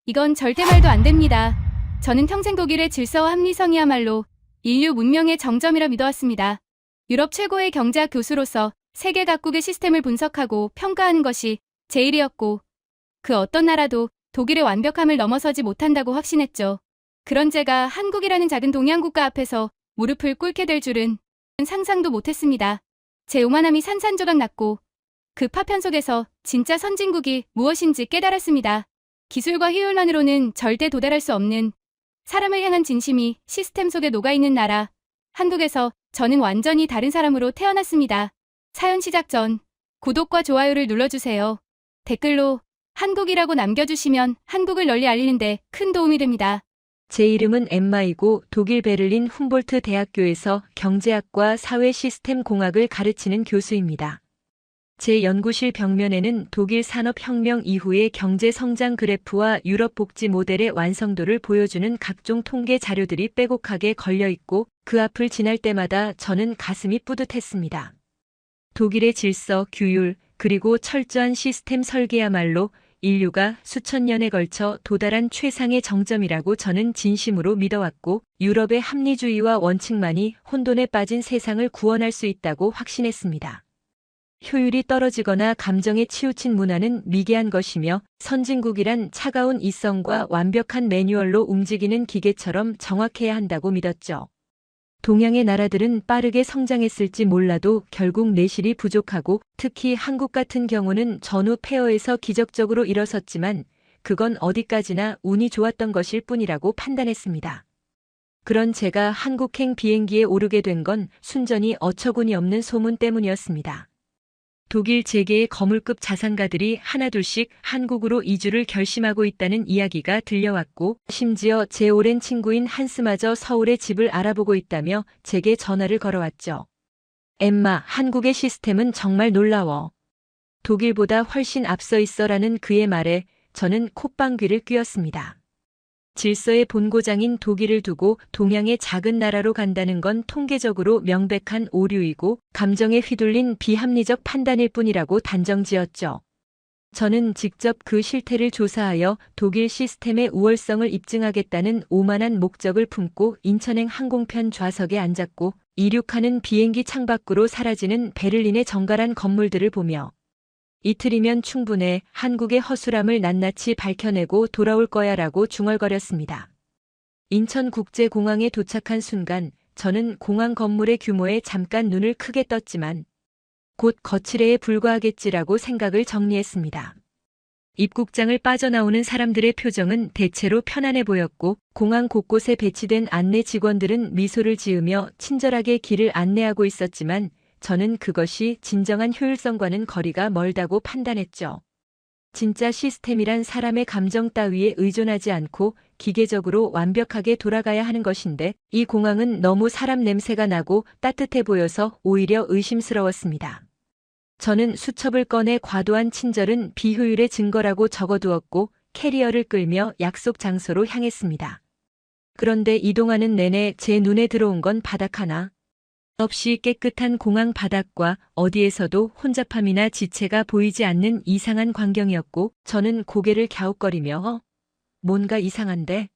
이건 절대 말도 안 됩니다. 저는 평생 독일의 질서와 합리성이야말로 인류 문명의 정점이라 믿어왔습니다. 유럽 최고의 경제학 교수로서 세계 각국의 시스템을 분석하고 평가하는 것이 제 일이었고, 그 어떤 나라도 독일의 완벽함을 넘어서지 못한다고 확신했죠. 그런 제가 한국이라는 작은 동양 국가 앞에서 무릎을 꿇게 될 줄은 상상도 못했습니다. 제 요만함이 산산조각 났고, 그 파편 속에서 진짜 선진국이 무엇인지 깨달았습니다. 기술과 효율만으로는 절대 도달할 수 없는 사람을 향한 진심이 시스템 속에 녹아있는 나라, 한국에서 저는 완전히 다른 사람으로 태어났습니다. 사연 시작 전 구독과 좋아요를 눌러주세요. 댓글로 한국이라고 남겨주시면 한국을 널리 알리는데 큰 도움이 됩니다. 제 이름은 엠마이고 독일 베를린 훔볼트 대학교에서 경제학과 사회 시스템 공학을 가르치는 교수입니다. 제 연구실 벽면에는 독일 산업혁명 이후의 경제 성장 그래프와 유럽 복지 모델의 완성도를 보여주는 각종 통계 자료들이 빼곡하게 걸려 있고, 그 앞을 지날 때마다 저는 가슴이 뿌듯했습니다. 독일의 질서, 규율, 그리고 철저한 시스템 설계야말로 인류가 수천 년에 걸쳐 도달한 최상의 정점이라고 저는 진심으로 믿어왔고, 유럽의 합리주의와 원칙만이 혼돈에 빠진 세상을 구원할 수 있다고 확신했습니다. 효율이 떨어지거나 감정에 치우친 문화는 미개한 것이며, 선진국이란 차가운 이성과 완벽한 매뉴얼로 움직이는 기계처럼 정확해야 한다고 믿었죠. 동양의 나라들은 빠르게 성장했을지 몰라도 결국 내실이 부족하고, 특히 한국 같은 경우는 전후 폐허에서 기적적으로 일어섰지만 그건 어디까지나 운이 좋았던 것일 뿐이라고 판단했습니다. 그런 제가 한국행 비행기에 오르게 된 건 순전히 어처구니 없는 소문 때문이었습니다. 독일 재계의 거물급 자산가들이 하나둘씩 한국으로 이주를 결심하고 있다는 이야기가 들려왔고, 심지어 제 오랜 친구인 한스마저 서울에 집을 알아보고 있다며 제게 전화를 걸어왔죠. 엠마, 한국의 시스템은 정말 놀라워. 독일보다 훨씬 앞서 있어라는 그의 말에 저는 콧방귀를 뀌었습니다. 질서의 본고장인 독일을 두고 동양의 작은 나라로 간다는 건 통계적으로 명백한 오류이고 감정에 휘둘린 비합리적 판단일 뿐이라고 단정지었죠. 저는 직접 그 실태를 조사하여 독일 시스템의 우월성을 입증하겠다는 오만한 목적을 품고 인천행 항공편 좌석에 앉았고, 이륙하는 비행기 창밖으로 사라지는 베를린의 정갈한 건물들을 보며 이틀이면 충분해, 한국의 허술함을 낱낱이 밝혀내고 돌아올 거야 라고 중얼거렸습니다. 인천국제공항에 도착한 순간 저는 공항 건물의 규모에 잠깐 눈을 크게 떴지만 곧 거칠애에 불과하겠지라고 생각을 정리했습니다. 입국장을 빠져나오는 사람들의 표정은 대체로 편안해 보였고, 공항 곳곳에 배치된 안내 직원들은 미소를 지으며 친절하게 길을 안내하고 있었지만 저는 그것이 진정한 효율성과는 거리가 멀다고 판단했죠. 진짜 시스템이란 사람의 감정 따위에 의존하지 않고 기계적으로 완벽하게 돌아가야 하는 것인데, 이 공항은 너무 사람 냄새가 나고 따뜻해 보여서 오히려 의심스러웠습니다. 저는 수첩을 꺼내 과도한 친절은 비효율의 증거라고 적어두었고 캐리어를 끌며 약속 장소로 향했습니다. 그런데 이동하는 내내 제 눈에 들어온 건 바닥 하나 없이 깨끗한 공항 바닥과 어디에서도 혼잡함이나 지체가 보이지 않는 이상한 광경이었고, 저는 고개를 갸웃거리며 뭔가 이상한데?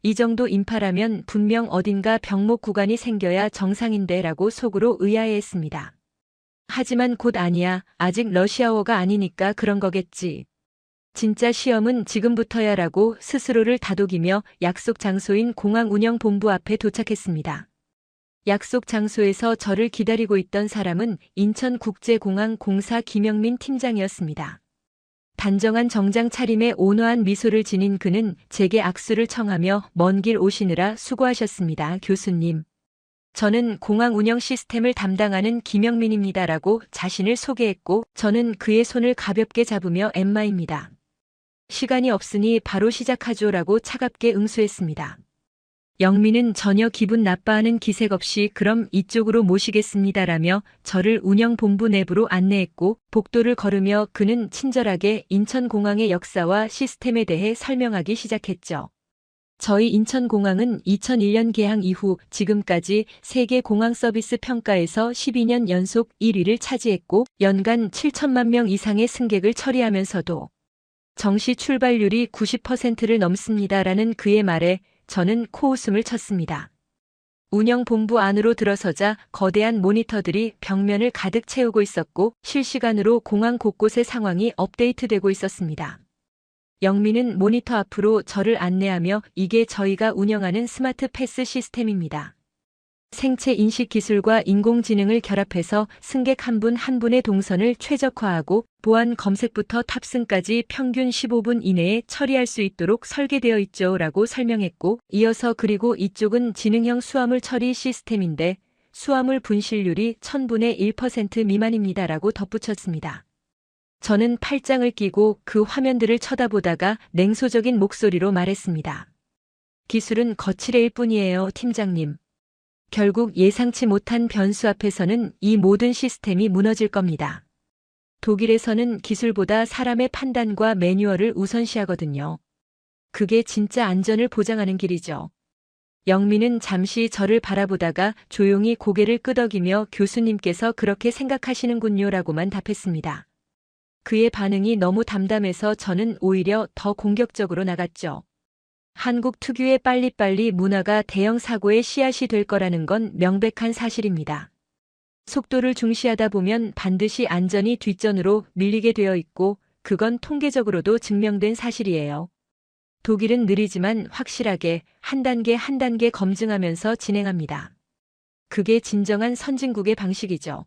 이 정도 인파라면 분명 어딘가 병목 구간이 생겨야 정상인데 라고 속으로 의아해했습니다. 하지만 곧 아니야, 아직 러시아워가 아니니까 그런 거겠지. 진짜 시험은 지금부터야 라고 스스로를 다독이며 약속 장소인 공항운영본부 앞에 도착했습니다. 약속 장소에서 저를 기다리고 있던 사람은 인천국제공항 공사 김영민 팀장이었습니다. 단정한 정장 차림에 온화한 미소를 지닌 그는 제게 악수를 청하며 먼 길 오시느라 수고하셨습니다, 교수님. 저는 공항 운영 시스템을 담당하는 김영민입니다라고 자신을 소개했고, 저는 그의 손을 가볍게 잡으며 엠마입니다. 시간이 없으니 바로 시작하죠라고 차갑게 응수했습니다. 영민은 전혀 기분 나빠하는 기색 없이 그럼 이쪽으로 모시겠습니다라며 저를 운영본부 내부로 안내했고, 복도를 걸으며 그는 친절하게 인천공항의 역사와 시스템에 대해 설명하기 시작했죠. 저희 인천공항은 2001년 개항 이후 지금까지 세계 공항 서비스 평가에서 12년 연속 1위를 차지했고, 연간 7천만 명 이상의 승객을 처리하면서도 정시 출발률이 90%를 넘습니다라는 그의 말에 저는 코웃음을 쳤습니다. 운영본부 안으로 들어서자 거대한 모니터들이 벽면을 가득 채우고 있었고 실시간으로 공항 곳곳의 상황이 업데이트되고 있었습니다. 영민은 모니터 앞으로 저를 안내하며 이게 저희가 운영하는 스마트 패스 시스템입니다. 생체 인식 기술과 인공지능을 결합해서 승객 한 분 한 분의 동선을 최적화하고 보안 검색부터 탑승까지 평균 15분 이내에 처리할 수 있도록 설계되어 있죠 라고 설명했고 이어서 그리고 이쪽은 지능형 수화물 처리 시스템인데 수화물 분실률이 1000분의 1% 미만입니다 라고 덧붙였습니다. 저는 팔짱을 끼고 그 화면들을 쳐다보다가 냉소적인 목소리로 말했습니다. 기술은 거칠애일 뿐이에요, 팀장님. 결국 예상치 못한 변수 앞에서는 이 모든 시스템이 무너질 겁니다. 독일에서는 기술보다 사람의 판단과 매뉴얼을 우선시하거든요. 그게 진짜 안전을 보장하는 길이죠. 영민은 잠시 저를 바라보다가 조용히 고개를 끄덕이며 교수님께서 그렇게 생각하시는군요 라고만 답했습니다. 그의 반응이 너무 담담해서 저는 오히려 더 공격적으로 나갔죠. 한국 특유의 빨리빨리 문화가 대형 사고의 씨앗이 될 거라는 건 명백한 사실입니다. 속도를 중시하다 보면 반드시 안전이 뒷전으로 밀리게 되어 있고 그건 통계적으로도 증명된 사실이에요. 독일은 느리지만 확실하게 한 단계 한 단계 검증하면서 진행합니다. 그게 진정한 선진국의 방식이죠.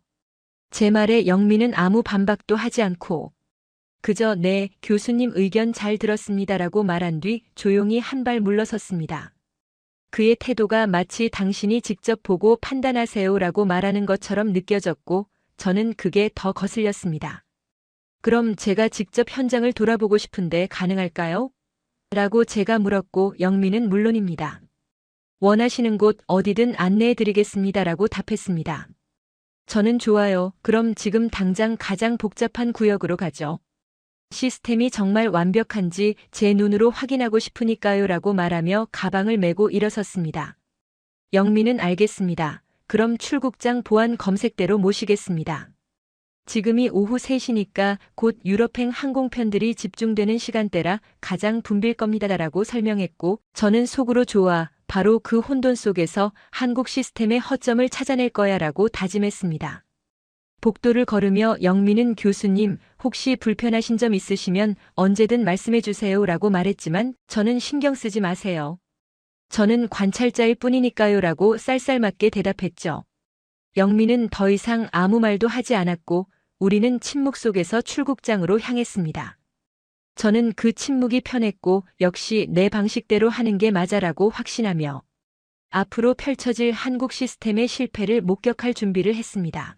제 말에 영민은 아무 반박도 하지 않고 그저 네, 교수님 의견 잘 들었습니다라고 말한 뒤 조용히 한 발 물러섰습니다. 그의 태도가 마치 당신이 직접 보고 판단하세요라고 말하는 것처럼 느껴졌고 저는 그게 더 거슬렸습니다. 그럼 제가 직접 현장을 돌아보고 싶은데 가능할까요? 라고 제가 물었고 영민은 물론입니다. 원하시는 곳 어디든 안내해드리겠습니다라고 답했습니다. 저는 좋아요. 그럼 지금 당장 가장 복잡한 구역으로 가죠. 시스템이 정말 완벽한지 제 눈으로 확인하고 싶으니까요 라고 말하며 가방을 메고 일어섰습니다. 영민은 알겠습니다. 그럼 출국장 보안 검색대로 모시겠습니다. 지금이 오후 3시니까 곧 유럽행 항공편들이 집중되는 시간대라 가장 붐빌 겁니다라고 설명했고 저는 속으로 좋아 바로 그 혼돈 속에서 한국 시스템의 허점을 찾아낼 거야 라고 다짐했습니다. 복도를 걸으며 영민은 교수님 혹시 불편하신 점 있으시면 언제든 말씀해 주세요 라고 말했지만 저는 신경 쓰지 마세요. 저는 관찰자일 뿐이니까요 라고 쌀쌀맞게 대답했죠. 영민은 더 이상 아무 말도 하지 않았고 우리는 침묵 속에서 출국장으로 향했습니다. 저는 그 침묵이 편했고 역시 내 방식대로 하는 게 맞아라고 확신하며 앞으로 펼쳐질 한국 시스템의 실패를 목격할 준비를 했습니다.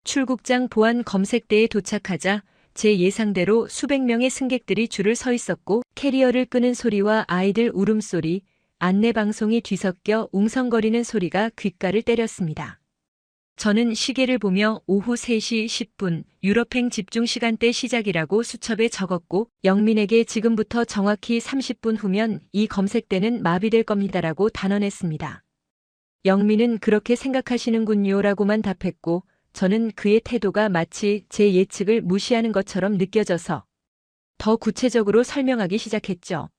출국장 보안 검색대에 도착하자 제 예상대로 수백 명의 승객들이 줄을 서 있었고 캐리어를 끄는 소리와 아이들 울음소리, 안내방송이 뒤섞여 웅성거리는 소리가 귓가를 때렸습니다. 저는 시계를 보며 오후 3시 10분 유럽행 집중시간대 시작이라고 수첩에 적었고 영민에게 지금부터 정확히 30분 후면 이 검색대는 마비될 겁니다라고 단언했습니다. 영민은 그렇게 생각하시는군요 라고만 답했고 저는 그의 태도가 마치 제 예측을 무시하는 것처럼 느껴져서 더 구체적으로 설명하기 시작했죠.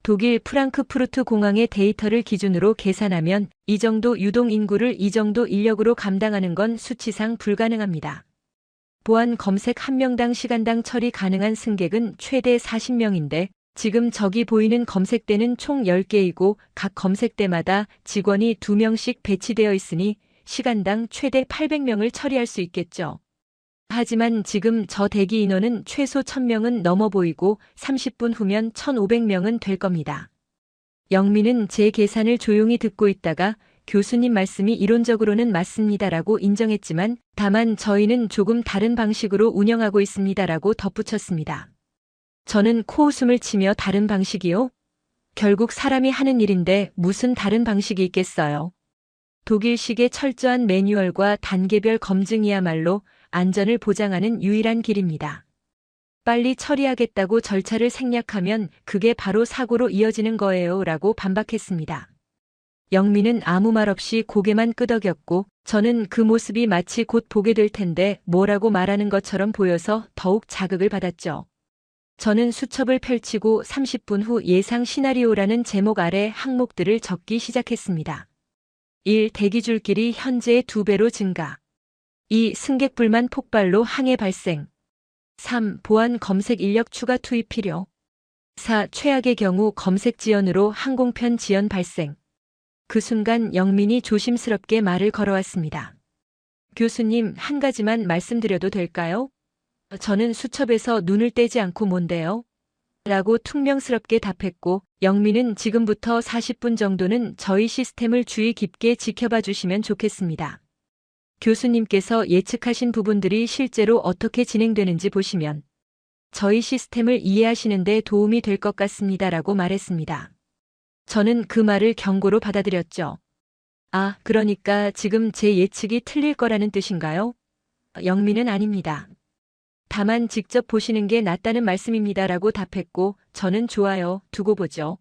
독일 프랑크푸르트 공항의 데이터를 기준으로 계산하면 이 정도 유동 인구를 이 정도 인력으로 감당하는 건 수치상 불가능합니다. 보안 검색 1명당 시간당 처리 가능한 승객은 최대 40명인데 지금 저기 보이는 검색대는 총 10개이고 각 검색대마다 직원이 2명씩 배치되어 있으니 시간당 최대 800명을 처리할 수 있겠죠. 하지만 지금 저 대기 인원은 최소 1000명은 넘어 보이고 30분 후면 1500명은 될 겁니다. 영민은 제 계산을 조용히 듣고 있다가 교수님 말씀이 이론적으로는 맞습니다라고 인정했지만 다만 저희는 조금 다른 방식으로 운영하고 있습니다라고 덧붙였습니다. 저는 코웃음을 치며 다른 방식이요? 결국 사람이 하는 일인데 무슨 다른 방식이 있겠어요. 독일식의 철저한 매뉴얼과 단계별 검증이야말로 안전을 보장하는 유일한 길입니다. 빨리 처리하겠다고 절차를 생략하면 그게 바로 사고로 이어지는 거예요 라고 반박했습니다. 영민은 아무 말 없이 고개만 끄덕였고 저는 그 모습이 마치 곧 보게 될 텐데 뭐라고 말하는 것처럼 보여서 더욱 자극을 받았죠. 저는 수첩을 펼치고 30분 후 예상 시나리오라는 제목 아래 항목들을 적기 시작했습니다. 1. 대기줄길이 현재의 2배로 증가. 2. 승객 불만 폭발로 항해 발생. 3. 보안 검색 인력 추가 투입 필요. 4. 최악의 경우 검색 지연으로 항공편 지연 발생. 그 순간 영민이 조심스럽게 말을 걸어왔습니다. 교수님, 한 가지만 말씀드려도 될까요? 저는 수첩에서 눈을 떼지 않고 뭔데요? 라고 퉁명스럽게 답했고, 영민은 지금부터 40분 정도는 저희 시스템을 주의 깊게 지켜봐 주시면 좋겠습니다. 교수님께서 예측하신 부분들이 실제로 어떻게 진행되는지 보시면 저희 시스템을 이해하시는 데 도움이 될 것 같습니다라고 말했습니다. 저는 그 말을 경고로 받아들였죠. 아, 그러니까 지금 제 예측이 틀릴 거라는 뜻인가요? 영민은 아닙니다. 다만 직접 보시는 게 낫다는 말씀입니다라고 답했고, 저는 좋아요, 두고 보죠.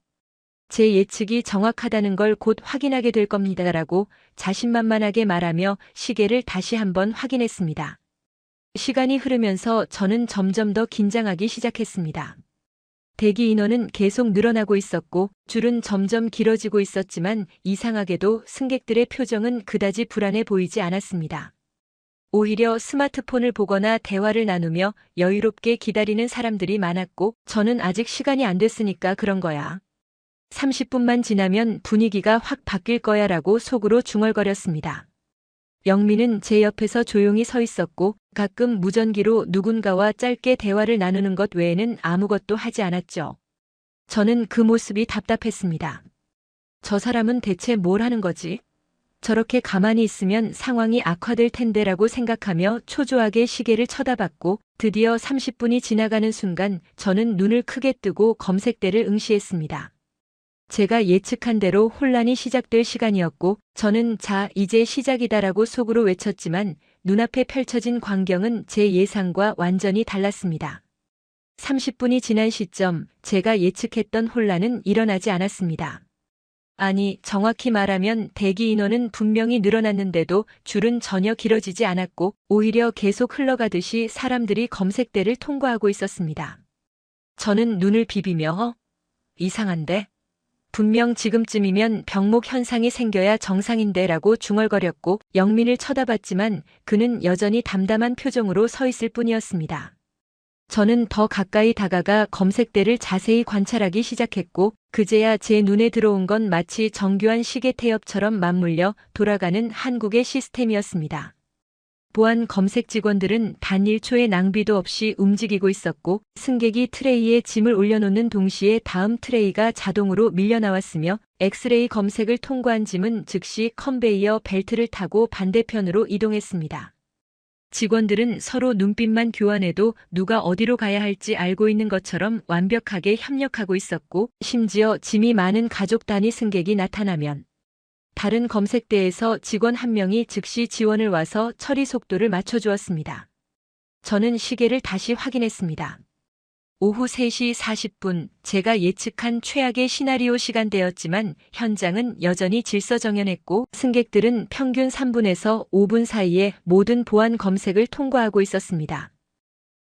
제 예측이 정확하다는 걸 곧 확인하게 될 겁니다라고 자신만만하게 말하며 시계를 다시 한번 확인했습니다. 시간이 흐르면서 저는 점점 더 긴장하기 시작했습니다. 대기 인원은 계속 늘어나고 있었고 줄은 점점 길어지고 있었지만 이상하게도 승객들의 표정은 그다지 불안해 보이지 않았습니다. 오히려 스마트폰을 보거나 대화를 나누며 여유롭게 기다리는 사람들이 많았고 저는 아직 시간이 안 됐으니까 그런 거야. 30분만 지나면 분위기가 확 바뀔 거야 라고 속으로 중얼거렸습니다. 영민은 제 옆에서 조용히 서 있었고 가끔 무전기로 누군가와 짧게 대화를 나누는 것 외에는 아무것도 하지 않았죠. 저는 그 모습이 답답했습니다. 저 사람은 대체 뭘 하는 거지? 저렇게 가만히 있으면 상황이 악화될 텐데라고 생각하며 초조하게 시계를 쳐다봤고 드디어 30분이 지나가는 순간 저는 눈을 크게 뜨고 검색대를 응시했습니다. 제가 예측한 대로 혼란이 시작될 시간이었고 저는 자, 이제 시작이다라고 속으로 외쳤지만 눈앞에 펼쳐진 광경은 제 예상과 완전히 달랐습니다. 30분이 지난 시점 제가 예측했던 혼란은 일어나지 않았습니다. 아니, 정확히 말하면 대기 인원은 분명히 늘어났는데도 줄은 전혀 길어지지 않았고 오히려 계속 흘러가듯이 사람들이 검색대를 통과하고 있었습니다. 저는 눈을 비비며 이상한데? 분명 지금쯤이면 병목 현상이 생겨야 정상인데 라고 중얼거렸고 영민을 쳐다봤지만 그는 여전히 담담한 표정으로 서 있을 뿐이었습니다. 저는 더 가까이 다가가 검색대를 자세히 관찰하기 시작했고 그제야 제 눈에 들어온 건 마치 정교한 시계 태엽처럼 맞물려 돌아가는 한국의 시스템이었습니다. 보안 검색 직원들은 단 1초의 낭비도 없이 움직이고 있었고 승객이 트레이에 짐을 올려놓는 동시에 다음 트레이가 자동으로 밀려나왔으며 엑스레이 검색을 통과한 짐은 즉시 컨베이어 벨트를 타고 반대편으로 이동했습니다. 직원들은 서로 눈빛만 교환해도 누가 어디로 가야 할지 알고 있는 것처럼 완벽하게 협력하고 있었고 심지어 짐이 많은 가족 단위 승객이 나타나면 다른 검색대에서 직원 한 명이 즉시 지원을 와서 처리 속도를 맞춰주었습니다. 저는 시계를 다시 확인했습니다. 오후 3시 40분, 제가 예측한 최악의 시나리오 시간대였지만 현장은 여전히 질서정연했고 승객들은 평균 3분에서 5분 사이에 모든 보안 검색을 통과하고 있었습니다.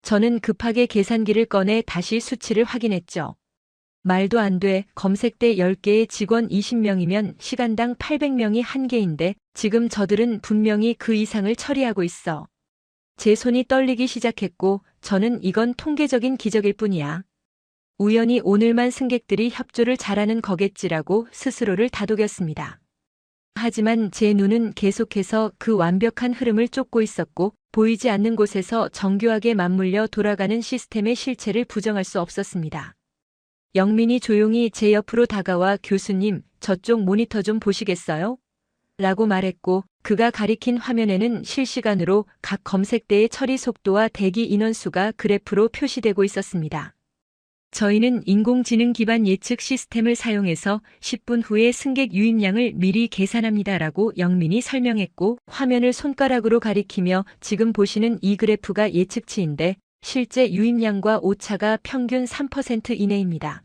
저는 급하게 계산기를 꺼내 다시 수치를 확인했죠. 말도 안 돼. 검색대 10개의 직원 20명이면 시간당 800명이 한계인데 지금 저들은 분명히 그 이상을 처리하고 있어. 제 손이 떨리기 시작했고 저는 이건 통계적인 기적일 뿐이야. 우연히 오늘만 승객들이 협조를 잘하는 거겠지라고 스스로를 다독였습니다. 하지만 제 눈은 계속해서 그 완벽한 흐름을 쫓고 있었고 보이지 않는 곳에서 정교하게 맞물려 돌아가는 시스템의 실체를 부정할 수 없었습니다. 영민이 조용히 제 옆으로 다가와 교수님, 저쪽 모니터 좀 보시겠어요? 라고 말했고 그가 가리킨 화면에는 실시간으로 각 검색대의 처리 속도와 대기 인원수가 그래프로 표시되고 있었습니다. 저희는 인공지능 기반 예측 시스템을 사용해서 10분 후에 승객 유입량을 미리 계산합니다라고 영민이 설명했고 화면을 손가락으로 가리키며 지금 보시는 이 그래프가 예측치인데 실제 유입량과 오차가 평균 3% 이내입니다.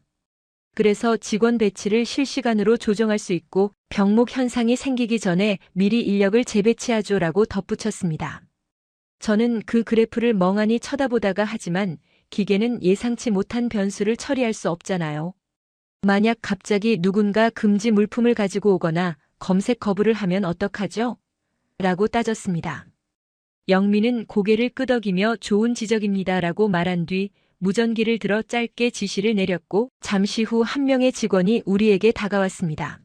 그래서 직원 배치를 실시간으로 조정할 수 있고 병목 현상이 생기기 전에 미리 인력을 재배치하죠라고 덧붙였습니다. 저는 그 그래프를 멍하니 쳐다보다가 하지만 기계는 예상치 못한 변수를 처리할 수 없잖아요. 만약 갑자기 누군가 금지 물품을 가지고 오거나 검색 거부를 하면 어떡하죠? 라고 따졌습니다. 영민은 고개를 끄덕이며 좋은 지적입니다. 라고 말한 뒤 무전기를 들어 짧게 지시를 내렸고 잠시 후 한 명의 직원이 우리에게 다가왔습니다.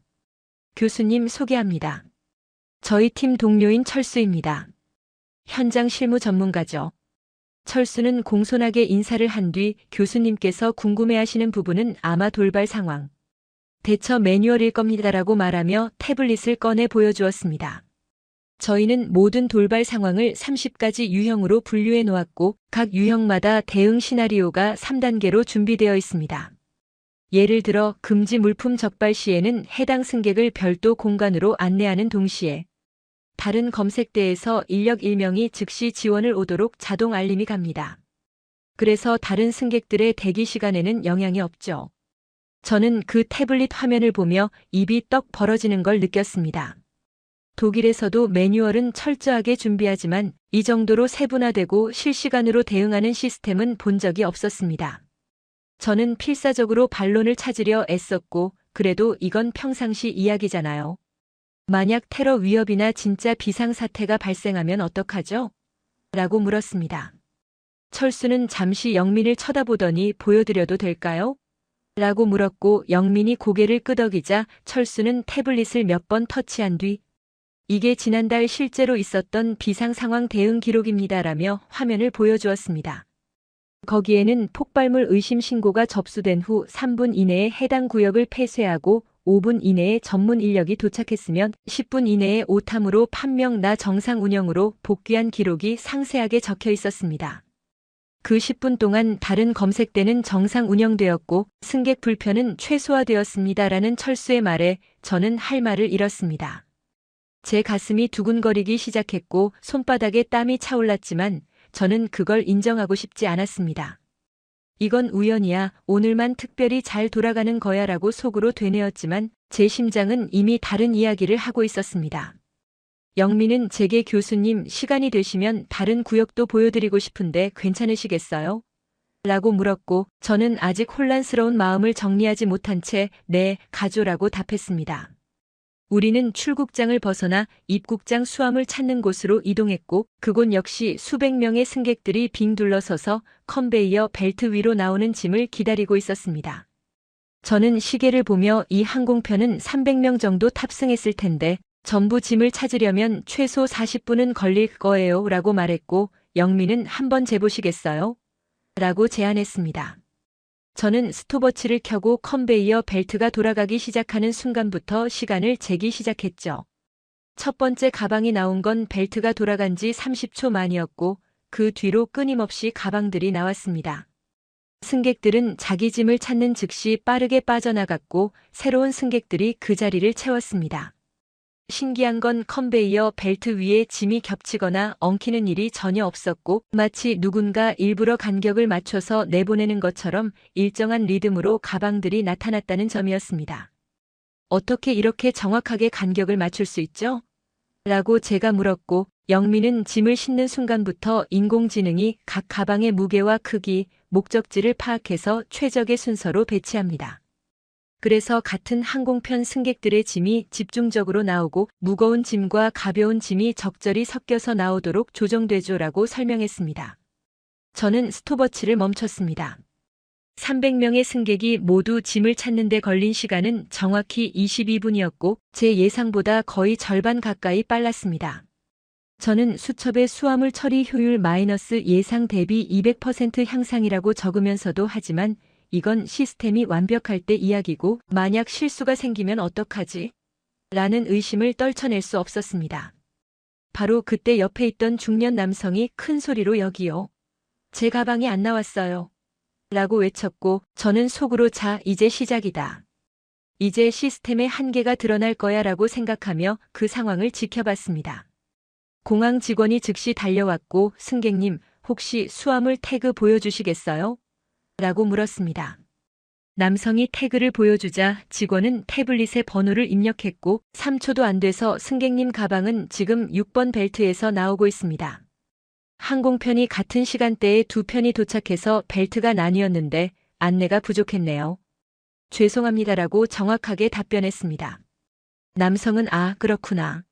교수님 소개합니다. 저희 팀 동료인 철수입니다. 현장 실무 전문가죠. 철수는 공손하게 인사를 한 뒤 교수님께서 궁금해하시는 부분은 아마 돌발 상황, 대처 매뉴얼일 겁니다라고 말하며 태블릿을 꺼내 보여주었습니다. 저희는 모든 돌발 상황을 30가지 유형으로 분류해 놓았고 각 유형마다 대응 시나리오가 3단계로 준비되어 있습니다. 예를 들어 금지 물품 적발 시에는 해당 승객을 별도 공간으로 안내하는 동시에 다른 검색대에서 인력 1명이 즉시 지원을 오도록 자동 알림이 갑니다. 그래서 다른 승객들의 대기 시간에는 영향이 없죠. 저는 그 태블릿 화면을 보며 입이 떡 벌어지는 걸 느꼈습니다. 독일에서도 매뉴얼은 철저하게 준비하지만 이 정도로 세분화되고 실시간으로 대응하는 시스템은 본 적이 없었습니다. 저는 필사적으로 반론을 찾으려 애썼고 그래도 이건 평상시 이야기잖아요. 만약 테러 위협이나 진짜 비상사태가 발생하면 어떡하죠? 라고 물었습니다. 철수는 잠시 영민을 쳐다보더니 보여드려도 될까요? 라고 물었고 영민이 고개를 끄덕이자 철수는 태블릿을 몇 번 터치한 뒤 이게 지난달 실제로 있었던 비상상황 대응 기록입니다라며 화면을 보여주었습니다. 거기에는 폭발물 의심 신고가 접수된 후 3분 이내에 해당 구역을 폐쇄하고 5분 이내에 전문 인력이 도착했으면 10분 이내에 오탐으로 판명 나 정상 운영으로 복귀한 기록이 상세하게 적혀 있었습니다. 그 10분 동안 다른 검색대는 정상 운영되었고 승객 불편은 최소화되었습니다라는 철수의 말에 저는 할 말을 잃었습니다. 제 가슴이 두근거리기 시작했고 손바닥에 땀이 차올랐지만 저는 그걸 인정하고 싶지 않았습니다. 이건 우연이야, 오늘만 특별히 잘 돌아가는 거야 라고 속으로 되뇌었지만 제 심장은 이미 다른 이야기를 하고 있었습니다. 영민은 제게 교수님 시간이 되시면 다른 구역도 보여드리고 싶은데 괜찮으시겠어요? 라고 물었고 저는 아직 혼란스러운 마음을 정리하지 못한 채 네, 가죠라고 답했습니다. 우리는 출국장을 벗어나 입국장 수함을 찾는 곳으로 이동했고 그곳 역시 수백 명의 승객들이 빙 둘러서서 컨베이어 벨트 위로 나오는 짐을 기다리고 있었습니다. 저는 시계를 보며 이 항공편은 300명 정도 탑승했을 텐데 전부 짐을 찾으려면 최소 40분은 걸릴 거예요 라고 말했고 영민은 한번 재보시겠어요? 라고 제안했습니다. 저는 스톱워치를 켜고 컨베이어 벨트가 돌아가기 시작하는 순간부터 시간을 재기 시작했죠. 첫 번째 가방이 나온 건 벨트가 돌아간 지 30초 만이었고 그 뒤로 끊임없이 가방들이 나왔습니다. 승객들은 자기 짐을 찾는 즉시 빠르게 빠져나갔고 새로운 승객들이 그 자리를 채웠습니다. 신기한 건 컨베이어 벨트 위에 짐이 겹치거나 엉키는 일이 전혀 없었고 마치 누군가 일부러 간격을 맞춰서 내보내는 것처럼 일정한 리듬으로 가방들이 나타났다는 점이었습니다. 어떻게 이렇게 정확하게 간격을 맞출 수 있죠? 라고 제가 물었고 영민은 짐을 싣는 순간부터 인공지능이 각 가방의 무게와 크기, 목적지를 파악해서 최적의 순서로 배치합니다. 그래서 같은 항공편 승객들의 짐이 집중적으로 나오고 무거운 짐과 가벼운 짐이 적절히 섞여서 나오도록 조정되죠라고 설명했습니다. 저는 스톱워치를 멈췄습니다. 300명의 승객이 모두 짐을 찾는 데 걸린 시간은 정확히 22분이었고 제 예상보다 거의 절반 가까이 빨랐습니다. 저는 수첩에 수화물 처리 효율 마이너스 예상 대비 200% 향상이라고 적으면서도 하지만 이건 시스템이 완벽할 때 이야기고 만약 실수가 생기면 어떡하지? 라는 의심을 떨쳐낼 수 없었습니다. 바로 그때 옆에 있던 중년 남성이 큰 소리로 여기요. 제 가방이 안 나왔어요. 라고 외쳤고 저는 속으로 자, 이제 시작이다. 이제 시스템의 한계가 드러날 거야 라고 생각하며 그 상황을 지켜봤습니다. 공항 직원이 즉시 달려왔고 승객님, 혹시 수화물 태그 보여주시겠어요? 라고 물었습니다. 남성이 태그를 보여주자 직원은 태블릿에 번호를 입력했고 3초도 안 돼서 승객님 가방은 지금 6번 벨트에서 나오고 있습니다. 항공편이 같은 시간대에 두 편이 도착해서 벨트가 나뉘었는데 안내가 부족했네요. 죄송합니다라고 정확하게 답변했습니다. 남성은 그렇구나.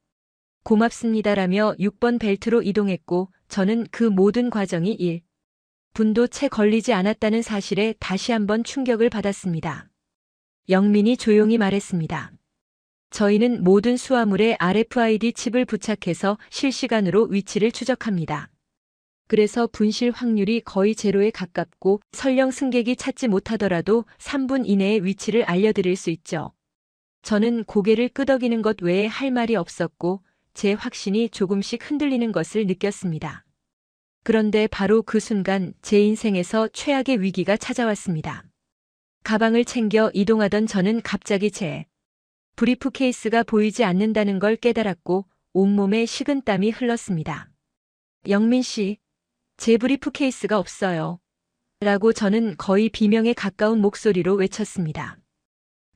고맙습니다라며 6번 벨트로 이동했고 저는 그 모든 과정이 1분도 채 걸리지 않았다는 사실에 다시 한번 충격을 받았습니다. 영민이 조용히 말했습니다. 저희는 모든 수화물에 RFID 칩을 부착해서 실시간으로 위치를 추적합니다. 그래서 분실 확률이 거의 제로에 가깝고 설령 승객이 찾지 못하더라도 3분 이내에 위치를 알려드릴 수 있죠. 저는 고개를 끄덕이는 것 외에 할 말이 없었고 제 확신이 조금씩 흔들리는 것을 느꼈습니다. 그런데 바로 그 순간 제 인생에서 최악의 위기가 찾아왔습니다. 가방을 챙겨 이동하던 저는 갑자기 제 브리프케이스가 보이지 않는다는 걸 깨달았고 온몸에 식은땀이 흘렀습니다. 영민 씨, 제 브리프케이스가 없어요. 라고 저는 거의 비명에 가까운 목소리로 외쳤습니다.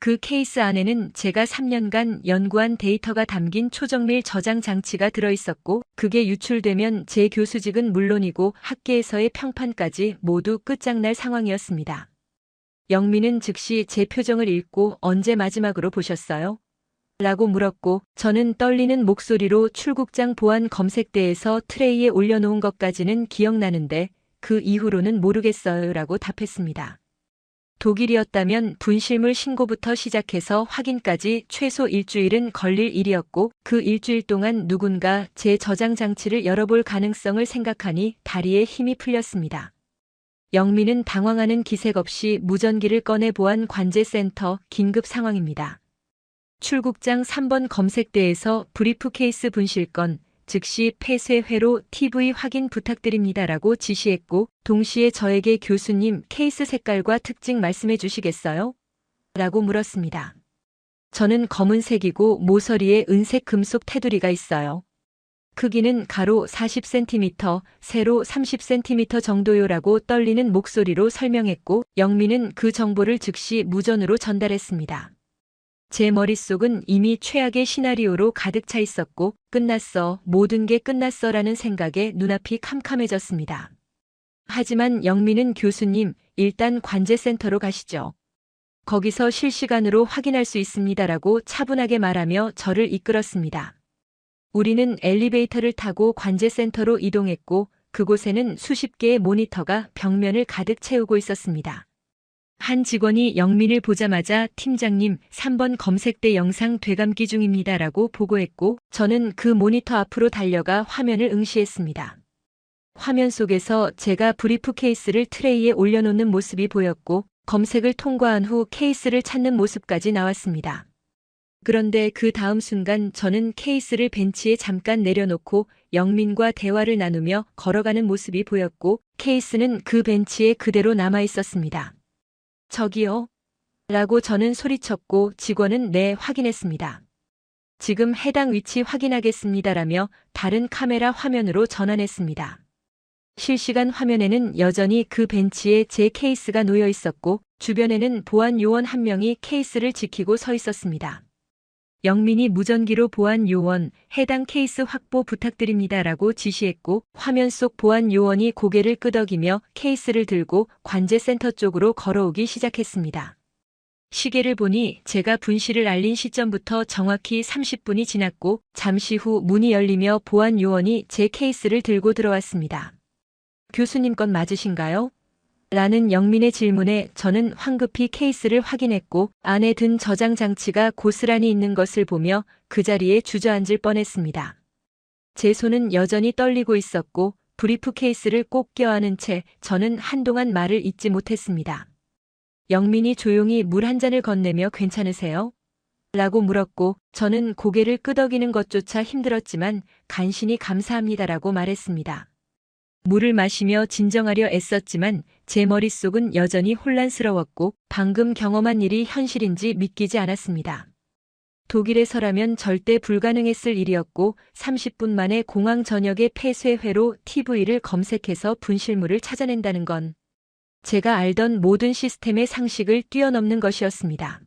그 케이스 안에는 제가 3년간 연구한 데이터가 담긴 초정밀 저장 장치가 들어있었고 그게 유출되면 제 교수직은 물론이고 학계에서의 평판까지 모두 끝장날 상황이었습니다. 영민은 즉시 제 표정을 읽고 언제 마지막으로 보셨어요? 라고 물었고 저는 떨리는 목소리로 출국장 보안 검색대에서 트레이에 올려놓은 것까지는 기억나는데 그 이후로는 모르겠어요 라고 답했습니다. 독일이었다면 분실물 신고부터 시작해서 확인까지 최소 일주일은 걸릴 일이었고 그 일주일 동안 누군가 제 저장 장치를 열어볼 가능성을 생각하니 다리에 힘이 풀렸습니다. 영민은 당황하는 기색 없이 무전기를 꺼내 보안 관제센터 긴급 상황입니다. 출국장 3번 검색대에서 브리프케이스 분실건 즉시 폐쇄 회로 TV 확인 부탁드립니다라고 지시했고 동시에 저에게 교수님 케이스 색깔과 특징 말씀해 주시겠어요? 라고 물었습니다. 저는 검은색이고 모서리에 은색 금속 테두리가 있어요. 크기는 가로 40cm, 세로 30cm 정도요라고 떨리는 목소리로 설명했고 영민은 그 정보를 즉시 무전으로 전달했습니다. 제 머릿속은 이미 최악의 시나리오로 가득 차 있었고 끝났어, 모든 게 끝났어라는 생각에 눈앞이 캄캄해졌습니다. 하지만 영민은 교수님, 일단 관제센터로 가시죠. 거기서 실시간으로 확인할 수 있습니다라고 차분하게 말하며 저를 이끌었습니다. 우리는 엘리베이터를 타고 관제센터로 이동했고 그곳에는 수십 개의 모니터가 벽면을 가득 채우고 있었습니다. 한 직원이 영민을 보자마자 팀장님 3번 검색대 영상 되감기 중입니다라고 보고했고 저는 그 모니터 앞으로 달려가 화면을 응시했습니다. 화면 속에서 제가 브리프케이스를 트레이에 올려놓는 모습이 보였고 검색을 통과한 후 케이스를 찾는 모습까지 나왔습니다. 그런데 그 다음 순간 저는 케이스를 벤치에 잠깐 내려놓고 영민과 대화를 나누며 걸어가는 모습이 보였고 케이스는 그 벤치에 그대로 남아 있었습니다. 저기요? 라고 저는 소리쳤고 직원은 네, 확인했습니다. 지금 해당 위치 확인하겠습니다라며 다른 카메라 화면으로 전환했습니다. 실시간 화면에는 여전히 그 벤치에 제 케이스가 놓여 있었고 주변에는 보안 요원 한 명이 케이스를 지키고 서 있었습니다. 영민이 무전기로 보안 요원, 해당 케이스 확보 부탁드립니다라고 지시했고 화면 속 보안 요원이 고개를 끄덕이며 케이스를 들고 관제센터 쪽으로 걸어오기 시작했습니다. 시계를 보니 제가 분실을 알린 시점부터 정확히 30분이 지났고 잠시 후 문이 열리며 보안 요원이 제 케이스를 들고 들어왔습니다. 교수님 건 맞으신가요? 라는 영민의 질문에 저는 황급히 케이스를 확인했고 안에 든 저장 장치가 고스란히 있는 것을 보며 그 자리에 주저앉을 뻔했습니다. 제 손은 여전히 떨리고 있었고 브리프케이스를 꼭 껴안은 채 저는 한동안 말을 잇지 못했습니다. 영민이 조용히 물 한 잔을 건네며 괜찮으세요? 라고 물었고 저는 고개를 끄덕이는 것조차 힘들었지만 간신히 감사합니다라고 말했습니다. 물을 마시며 진정하려 애썼지만 제 머릿속은 여전히 혼란스러웠고 방금 경험한 일이 현실인지 믿기지 않았습니다. 독일에서라면 절대 불가능했을 일이었고 30분 만에 공항 전역의 폐쇄회로 TV를 검색해서 분실물을 찾아낸다는 건 제가 알던 모든 시스템의 상식을 뛰어넘는 것이었습니다.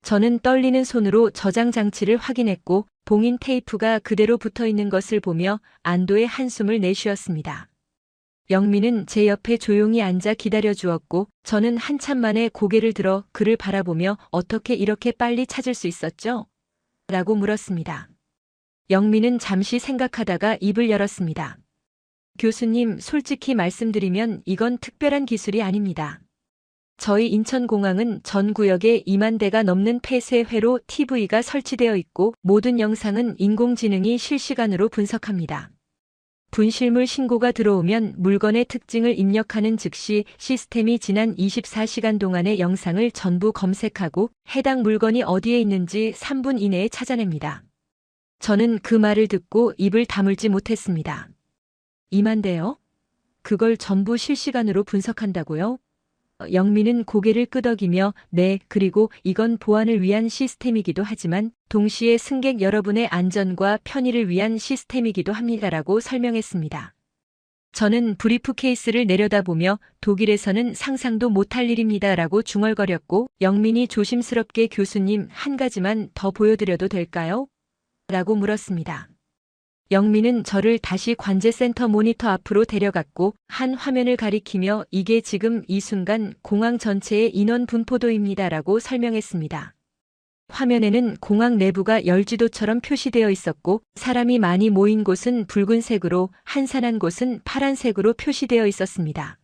저는 떨리는 손으로 저장 장치를 확인했고 봉인 테이프가 그대로 붙어 있는 것을 보며 안도의 한숨을 내쉬었습니다. 영민은 제 옆에 조용히 앉아 기다려 주었고 저는 한참 만에 고개를 들어 그를 바라보며 어떻게 이렇게 빨리 찾을 수 있었죠? 라고 물었습니다. 영민은 잠시 생각하다가 입을 열었습니다. 교수님, 솔직히 말씀드리면 이건 특별한 기술이 아닙니다. 저희 인천공항은 전 구역에 2만 대가 넘는 폐쇄회로 TV가 설치되어 있고 모든 영상은 인공지능이 실시간으로 분석합니다. 분실물 신고가 들어오면 물건의 특징을 입력하는 즉시 시스템이 지난 24시간 동안의 영상을 전부 검색하고 해당 물건이 어디에 있는지 3분 이내에 찾아냅니다. 저는 그 말을 듣고 입을 다물지 못했습니다. 2만 대요? 그걸 전부 실시간으로 분석한다고요? 영민은 고개를 끄덕이며 네, 그리고 이건 보안을 위한 시스템이기도 하지만 동시에 승객 여러분의 안전과 편의를 위한 시스템이기도 합니다라고 설명했습니다. 저는 브리프케이스를 내려다보며 독일에서는 상상도 못할 일입니다라고 중얼거렸고 영민이 조심스럽게 교수님 한 가지만 더 보여드려도 될까요? 라고 물었습니다. 영민은 저를 다시 관제센터 모니터 앞으로 데려갔고 한 화면을 가리키며 이게 지금 이 순간 공항 전체의 인원 분포도입니다라고 설명했습니다. 화면에는 공항 내부가 열지도처럼 표시되어 있었고 사람이 많이 모인 곳은 붉은색으로 한산한 곳은 파란색으로 표시되어 있었습니다.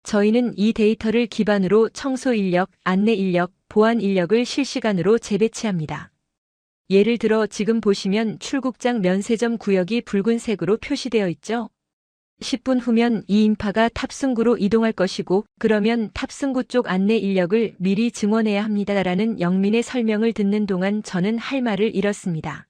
저희는 이 데이터를 기반으로 청소 인력, 안내 인력, 보안 인력을 실시간으로 재배치합니다. 예를 들어 지금 보시면 출국장 면세점 구역이 붉은색으로 표시되어 있죠. 10분 후면 이 인파가 탑승구로 이동할 것이고 그러면 탑승구 쪽 안내 인력을 미리 증원해야 합니다라는 영민의 설명을 듣는 동안 저는 할 말을 잃었습니다.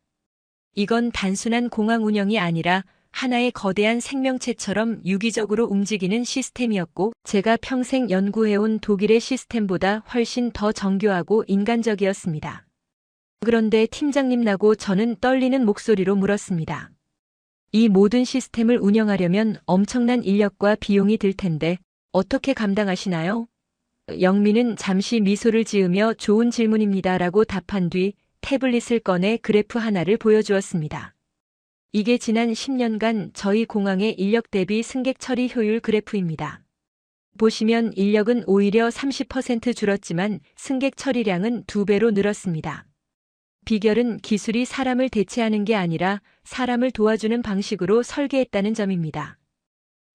이건 단순한 공항 운영이 아니라 하나의 거대한 생명체처럼 유기적으로 움직이는 시스템이었고 제가 평생 연구해온 독일의 시스템보다 훨씬 더 정교하고 인간적이었습니다. 그런데 팀장님라고 저는 떨리는 목소리로 물었습니다. 이 모든 시스템을 운영하려면 엄청난 인력과 비용이 들 텐데 어떻게 감당하시나요? 영민은 잠시 미소를 지으며 좋은 질문입니다라고 답한 뒤 태블릿을 꺼내 그래프 하나를 보여주었습니다. 이게 지난 10년간 저희 공항의 인력 대비 승객 처리 효율 그래프입니다. 보시면 인력은 오히려 30% 줄었지만 승객 처리량은 2배로 늘었습니다. 비결은 기술이 사람을 대체하는 게 아니라 사람을 도와주는 방식으로 설계했다는 점입니다.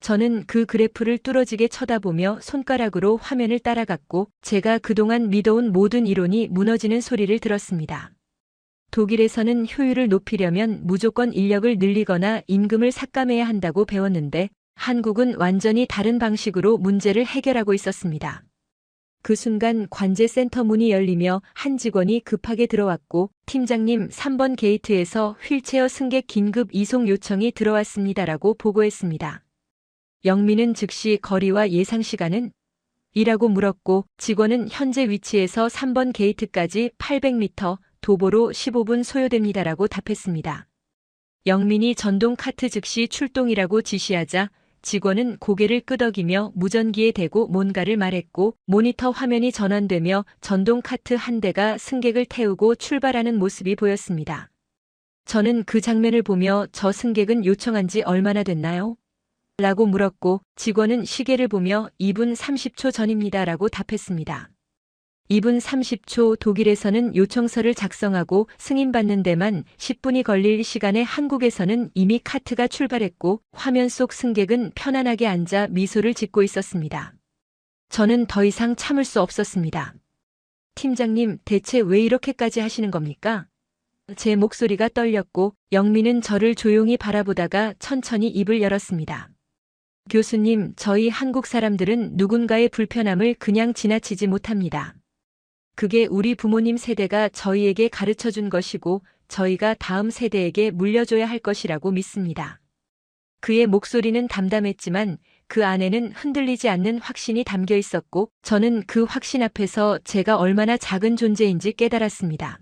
저는 그 그래프를 뚫어지게 쳐다보며 손가락으로 화면을 따라갔고 제가 그동안 믿어온 모든 이론이 무너지는 소리를 들었습니다. 독일에서는 효율을 높이려면 무조건 인력을 늘리거나 임금을 삭감해야 한다고 배웠는데 한국은 완전히 다른 방식으로 문제를 해결하고 있었습니다. 그 순간 관제센터 문이 열리며 한 직원이 급하게 들어왔고 팀장님 3번 게이트에서 휠체어 승객 긴급 이송 요청이 들어왔습니다라고 보고했습니다. 영민은 즉시 거리와 예상 시간은? 이라고 물었고 직원은 현재 위치에서 3번 게이트까지 800m, 도보로 15분 소요됩니다라고 답했습니다. 영민이 전동 카트 즉시 출동이라고 지시하자 직원은 고개를 끄덕이며 무전기에 대고 뭔가를 말했고 모니터 화면이 전환되며 전동 카트 한 대가 승객을 태우고 출발하는 모습이 보였습니다. 저는 그 장면을 보며 저 승객은 요청한 지 얼마나 됐나요? 라고 물었고 직원은 시계를 보며 2분 30초 전입니다라고 답했습니다. 2분 30초 독일에서는 요청서를 작성하고 승인받는 데만 10분이 걸릴 시간에 한국에서는 이미 카트가 출발했고 화면 속 승객은 편안하게 앉아 미소를 짓고 있었습니다. 저는 더 이상 참을 수 없었습니다. 팀장님, 대체 왜 이렇게까지 하시는 겁니까? 제 목소리가 떨렸고 영민은 저를 조용히 바라보다가 천천히 입을 열었습니다. 교수님, 저희 한국 사람들은 누군가의 불편함을 그냥 지나치지 못합니다. 그게 우리 부모님 세대가 저희에게 가르쳐준 것이고 저희가 다음 세대에게 물려줘야 할 것이라고 믿습니다. 그의 목소리는 담담했지만 그 안에는 흔들리지 않는 확신이 담겨 있었고 저는 그 확신 앞에서 제가 얼마나 작은 존재인지 깨달았습니다.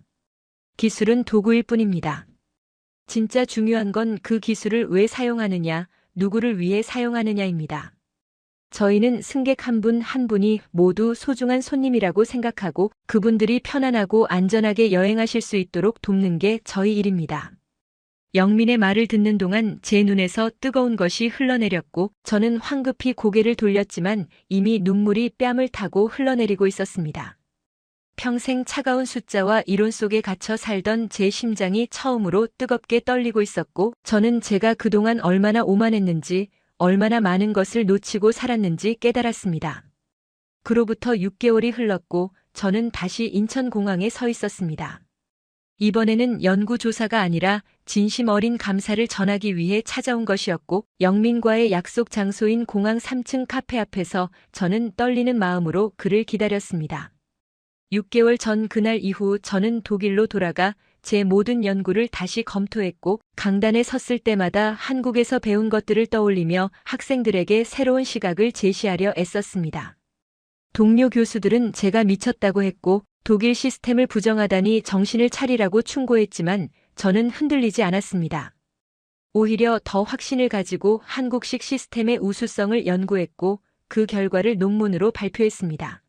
기술은 도구일 뿐입니다. 진짜 중요한 건 그 기술을 왜 사용하느냐, 누구를 위해 사용하느냐입니다. 저희는 승객 한 분 한 분이 모두 소중한 손님이라고 생각하고 그분들이 편안하고 안전하게 여행하실 수 있도록 돕는 게 저희 일입니다. 영민의 말을 듣는 동안 제 눈에서 뜨거운 것이 흘러내렸고 저는 황급히 고개를 돌렸지만 이미 눈물이 뺨을 타고 흘러내리고 있었습니다. 평생 차가운 숫자와 이론 속에 갇혀 살던 제 심장이 처음으로 뜨겁게 떨리고 있었고 저는 제가 그동안 얼마나 오만했는지 얼마나 많은 것을 놓치고 살았는지 깨달았습니다. 그로부터 6개월이 흘렀고 저는 다시 인천공항에 서 있었습니다. 이번에는 연구조사가 아니라 진심 어린 감사를 전하기 위해 찾아온 것이었고 영민과의 약속 장소인 공항 3층 카페 앞에서 저는 떨리는 마음으로 그를 기다렸습니다. 6개월 전 그날 이후 저는 독일로 돌아가 제 모든 연구를 다시 검토했고 강단에 섰을 때마다 한국에서 배운 것들을 떠올리며 학생들에게 새로운 시각을 제시하려 애썼습니다. 동료 교수들은 제가 미쳤다고 했고 독일 시스템을 부정하다니 정신을 차리라고 충고했지만 저는 흔들리지 않았습니다. 오히려 더 확신을 가지고 한국식 시스템의 우수성을 연구했고 그 결과를 논문으로 발표했습니다.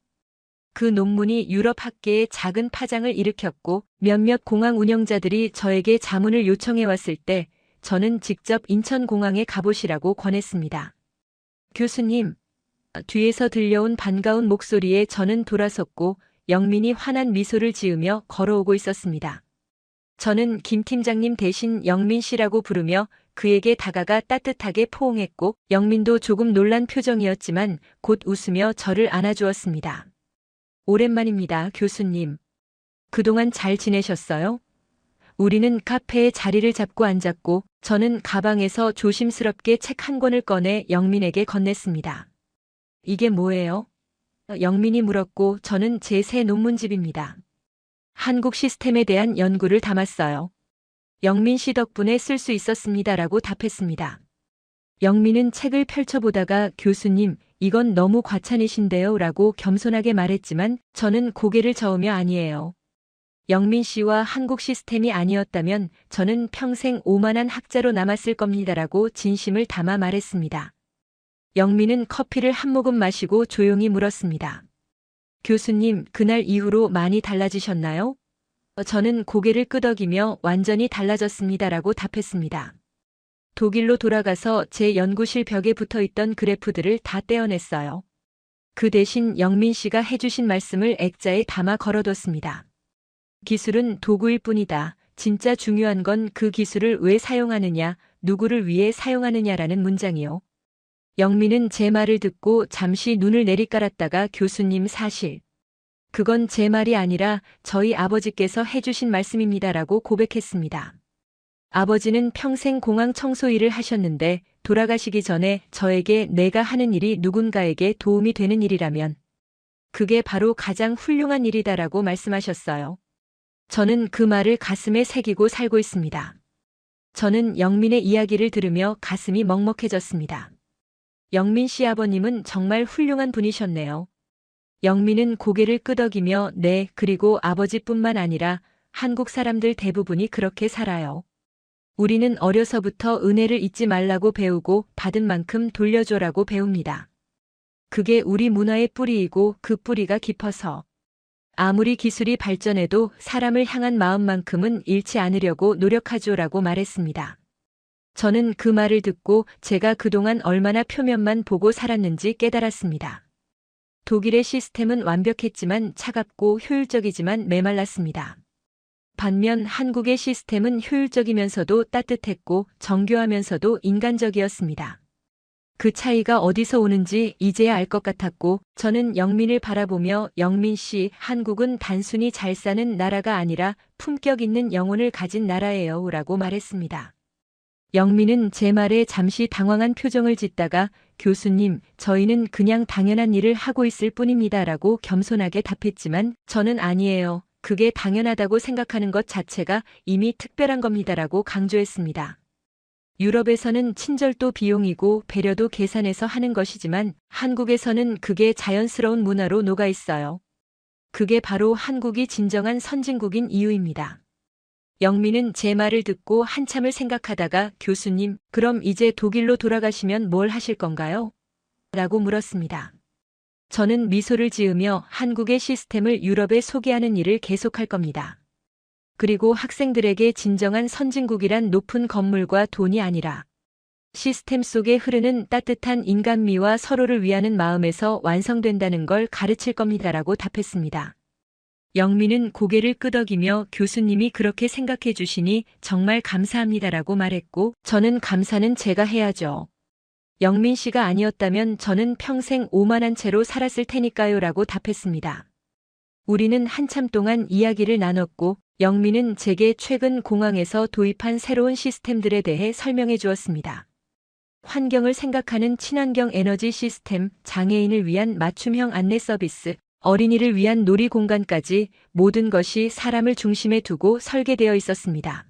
그 논문이 유럽 학계에 작은 파장을 일으켰고 몇몇 공항 운영자들이 저에게 자문을 요청해 왔을 때 저는 직접 인천공항에 가보시라고 권했습니다. 교수님, 뒤에서 들려온 반가운 목소리에 저는 돌아섰고 영민이 환한 미소를 지으며 걸어오고 있었습니다. 저는 김 팀장님 대신 영민 씨라고 부르며 그에게 다가가 따뜻하게 포옹했고 영민도 조금 놀란 표정이었지만 곧 웃으며 저를 안아주었습니다. 오랜만입니다, 교수님. 그동안 잘 지내셨어요? 우리는 카페에 자리를 잡고 앉았고 저는 가방에서 조심스럽게 책 한 권을 꺼내 영민에게 건넸습니다. 이게 뭐예요? 영민이 물었고 저는 제 새 논문집입니다. 한국 시스템에 대한 연구를 담았어요. 영민 씨 덕분에 쓸 수 있었습니다라고 답했습니다. 영민은 책을 펼쳐보다가 교수님, 이건 너무 과찬이신데요 라고 겸손하게 말했지만 저는 고개를 저으며 아니에요. 영민 씨와 한국 시스템이 아니었다면 저는 평생 오만한 학자로 남았을 겁니다라고 진심을 담아 말했습니다. 영민은 커피를 한 모금 마시고 조용히 물었습니다. 교수님, 그날 이후로 많이 달라지셨나요? 저는 고개를 끄덕이며 완전히 달라졌습니다라고 답했습니다. 독일로 돌아가서 제 연구실 벽에 붙어있던 그래프들을 다 떼어냈어요. 그 대신 영민 씨가 해주신 말씀을 액자에 담아 걸어뒀습니다. 기술은 도구일 뿐이다. 진짜 중요한 건 그 기술을 왜 사용하느냐, 누구를 위해 사용하느냐라는 문장이요. 영민은 제 말을 듣고 잠시 눈을 내리깔았다가 교수님 사실. 그건 제 말이 아니라 저희 아버지께서 해주신 말씀입니다라고 고백했습니다. 아버지는 평생 공항 청소 일을 하셨는데 돌아가시기 전에 저에게 내가 하는 일이 누군가에게 도움이 되는 일이라면 그게 바로 가장 훌륭한 일이다라고 말씀하셨어요. 저는 그 말을 가슴에 새기고 살고 있습니다. 저는 영민의 이야기를 들으며 가슴이 먹먹해졌습니다. 영민 씨 아버님은 정말 훌륭한 분이셨네요. 영민은 고개를 끄덕이며 네, 그리고 아버지뿐만 아니라 한국 사람들 대부분이 그렇게 살아요. 우리는 어려서부터 은혜를 잊지 말라고 배우고 받은 만큼 돌려줘라고 배웁니다. 그게 우리 문화의 뿌리이고 그 뿌리가 깊어서 아무리 기술이 발전해도 사람을 향한 마음만큼은 잃지 않으려고 노력하죠라고 말했습니다. 저는 그 말을 듣고 제가 그동안 얼마나 표면만 보고 살았는지 깨달았습니다. 독일의 시스템은 완벽했지만 차갑고 효율적이지만 메말랐습니다. 반면 한국의 시스템은 효율적이면서도 따뜻했고 정교하면서도 인간적이었습니다. 그 차이가 어디서 오는지 이제야 알 것 같았고 저는 영민을 바라보며 영민 씨, 한국은 단순히 잘 사는 나라가 아니라 품격 있는 영혼을 가진 나라예요 라고 말했습니다. 영민은 제 말에 잠시 당황한 표정을 짓다가 교수님, 저희는 그냥 당연한 일을 하고 있을 뿐입니다 라고 겸손하게 답했지만 저는 아니에요. 그게 당연하다고 생각하는 것 자체가 이미 특별한 겁니다라고 강조했습니다. 유럽에서는 친절도 비용이고 배려도 계산해서 하는 것이지만 한국에서는 그게 자연스러운 문화로 녹아 있어요. 그게 바로 한국이 진정한 선진국인 이유입니다. 영민은 제 말을 듣고 한참을 생각하다가 교수님, 그럼 이제 독일로 돌아가시면 뭘 하실 건가요? 라고 물었습니다. 저는 미소를 지으며 한국의 시스템을 유럽에 소개하는 일을 계속할 겁니다. 그리고 학생들에게 진정한 선진국이란 높은 건물과 돈이 아니라 시스템 속에 흐르는 따뜻한 인간미와 서로를 위하는 마음에서 완성된다는 걸 가르칠 겁니다라고 답했습니다. 영민은 고개를 끄덕이며 교수님이 그렇게 생각해 주시니 정말 감사합니다라고 말했고 저는 감사는 제가 해야죠. 영민 씨가 아니었다면 저는 평생 오만한 채로 살았을 테니까요 라고 답했습니다. 우리는 한참 동안 이야기를 나눴고 영민은 제게 최근 공항에서 도입한 새로운 시스템들에 대해 설명해 주었습니다. 환경을 생각하는 친환경 에너지 시스템, 장애인을 위한 맞춤형 안내 서비스, 어린이를 위한 놀이 공간까지 모든 것이 사람을 중심에 두고 설계되어 있었습니다.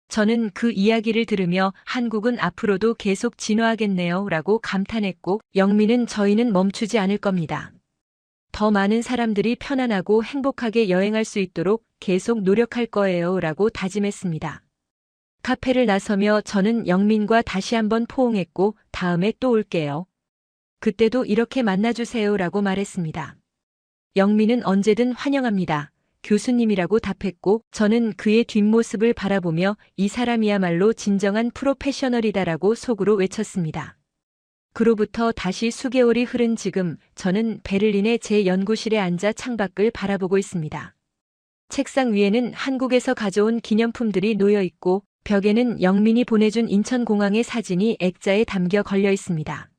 저는 그 이야기를 들으며 한국은 앞으로도 계속 진화하겠네요 라고 감탄했고 영민은 저희는 멈추지 않을 겁니다. 더 많은 사람들이 편안하고 행복하게 여행할 수 있도록 계속 노력할 거예요 라고 다짐했습니다. 카페를 나서며 저는 영민과 다시 한번 포옹했고 다음에 또 올게요. 그때도 이렇게 만나주세요 라고 말했습니다. 영민은 언제든 환영합니다. 교수님이라고 답했고 저는 그의 뒷모습을 바라보며 이 사람이야말로 진정한 프로페셔널이다라고 속으로 외쳤습니다. 그로부터 다시 수개월이 흐른 지금 저는 베를린의 제 연구실에 앉아 창밖을 바라보고 있습니다. 책상 위에는 한국에서 가져온 기념품들이 놓여 있고 벽에는 영민이 보내준 인천공항의 사진이 액자에 담겨 걸려 있습니다.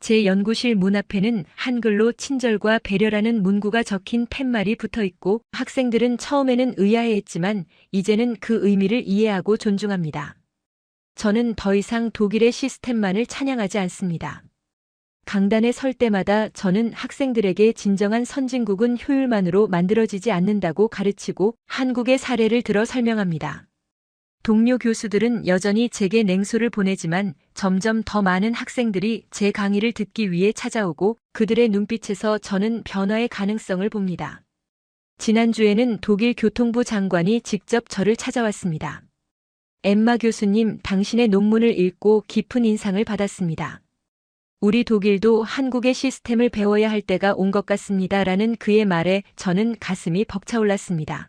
제 연구실 문 앞에는 한글로 친절과 배려라는 문구가 적힌 팻말이 붙어 있고 학생들은 처음에는 의아해했지만 이제는 그 의미를 이해하고 존중합니다. 저는 더 이상 독일의 시스템만을 찬양하지 않습니다. 강단에 설 때마다 저는 학생들에게 진정한 선진국은 효율만으로 만들어지지 않는다고 가르치고 한국의 사례를 들어 설명합니다. 동료 교수들은 여전히 제게 냉소를 보내지만 점점 더 많은 학생들이 제 강의를 듣기 위해 찾아오고 그들의 눈빛에서 저는 변화의 가능성을 봅니다. 지난주에는 독일 교통부 장관이 직접 저를 찾아왔습니다. 엠마 교수님, 당신의 논문을 읽고 깊은 인상을 받았습니다. 우리 독일도 한국의 시스템을 배워야 할 때가 온 것 같습니다. 라는 그의 말에 저는 가슴이 벅차올랐습니다.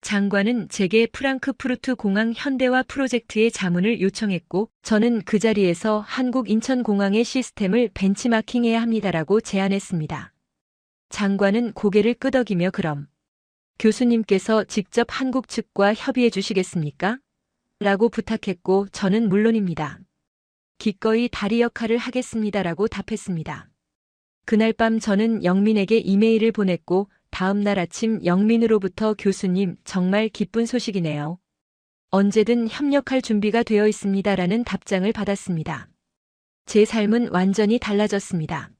장관은 제게 프랑크푸르트 공항 현대화 프로젝트의 자문을 요청했고 저는 그 자리에서 한국 인천공항의 시스템을 벤치마킹해야 합니다라고 제안했습니다. 장관은 고개를 끄덕이며 그럼 교수님께서 직접 한국 측과 협의해 주시겠습니까? 라고 부탁했고 저는 물론입니다. 기꺼이 다리 역할을 하겠습니다라고 답했습니다. 그날 밤 저는 영민에게 이메일을 보냈고 다음 날 아침 영민으로부터 교수님, 정말 기쁜 소식이네요. 언제든 협력할 준비가 되어 있습니다라는 답장을 받았습니다. 제 삶은 완전히 달라졌습니다.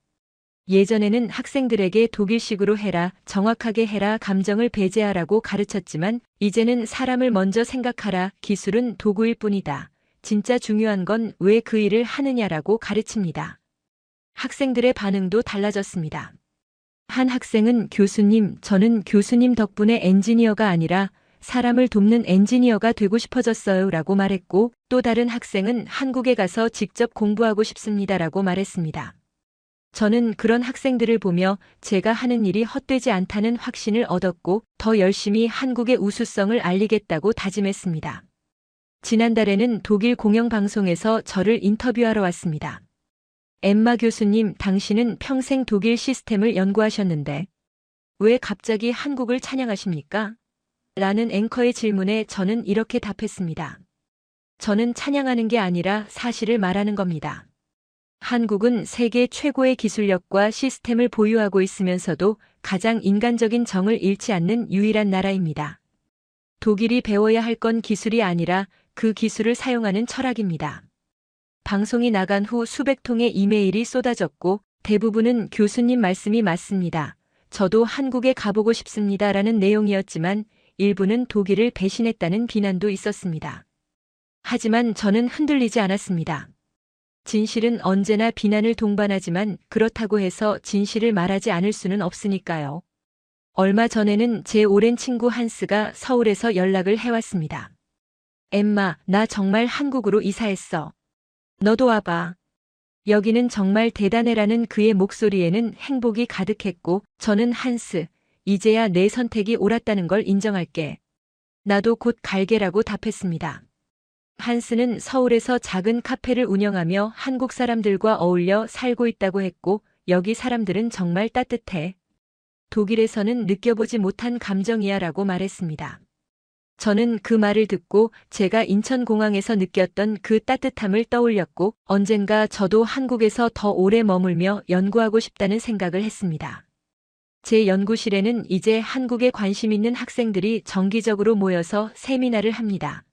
예전에는 학생들에게 독일식으로 해라, 정확하게 해라, 감정을 배제하라고 가르쳤지만 이제는 사람을 먼저 생각하라, 기술은 도구일 뿐이다. 진짜 중요한 건 왜 그 일을 하느냐라고 가르칩니다. 학생들의 반응도 달라졌습니다. 한 학생은 교수님, 저는 교수님 덕분에 엔지니어가 아니라 사람을 돕는 엔지니어가 되고 싶어졌어요 라고 말했고 또 다른 학생은 한국에 가서 직접 공부하고 싶습니다라고 말했습니다. 저는 그런 학생들을 보며 제가 하는 일이 헛되지 않다는 확신을 얻었고 더 열심히 한국의 우수성을 알리겠다고 다짐했습니다. 지난달에는 독일 공영방송에서 저를 인터뷰하러 왔습니다. 엠마 교수님, 당신은 평생 독일 시스템을 연구하셨는데 왜 갑자기 한국을 찬양하십니까? 라는 앵커의 질문에 저는 이렇게 답했습니다. 저는 찬양하는 게 아니라 사실을 말하는 겁니다. 한국은 세계 최고의 기술력과 시스템을 보유하고 있으면서도 가장 인간적인 정을 잃지 않는 유일한 나라입니다. 독일이 배워야 할 건 기술이 아니라 그 기술을 사용하는 철학입니다. 방송이 나간 후 수백 통의 이메일이 쏟아졌고 대부분은 교수님 말씀이 맞습니다. 저도 한국에 가보고 싶습니다라는 내용이었지만 일부는 독일을 배신했다는 비난도 있었습니다. 하지만 저는 흔들리지 않았습니다. 진실은 언제나 비난을 동반하지만 그렇다고 해서 진실을 말하지 않을 수는 없으니까요. 얼마 전에는 제 오랜 친구 한스가 서울에서 연락을 해왔습니다. 엠마, 나 정말 한국으로 이사했어. 너도 와봐. 여기는 정말 대단해라는 그의 목소리에는 행복이 가득했고 저는 한스, 이제야 내 선택이 옳았다는 걸 인정할게. 나도 곧 갈게라고 답했습니다. 한스는 서울에서 작은 카페를 운영하며 한국 사람들과 어울려 살고 있다고 했고, 여기 사람들은 정말 따뜻해. 독일에서는 느껴보지 못한 감정이야 라고 말했습니다. 저는 그 말을 듣고 제가 인천공항에서 느꼈던 그 따뜻함을 떠올렸고, 언젠가 저도 한국에서 더 오래 머물며 연구하고 싶다는 생각을 했습니다. 제 연구실에는 이제 한국에 관심 있는 학생들이 정기적으로 모여서 세미나를 합니다.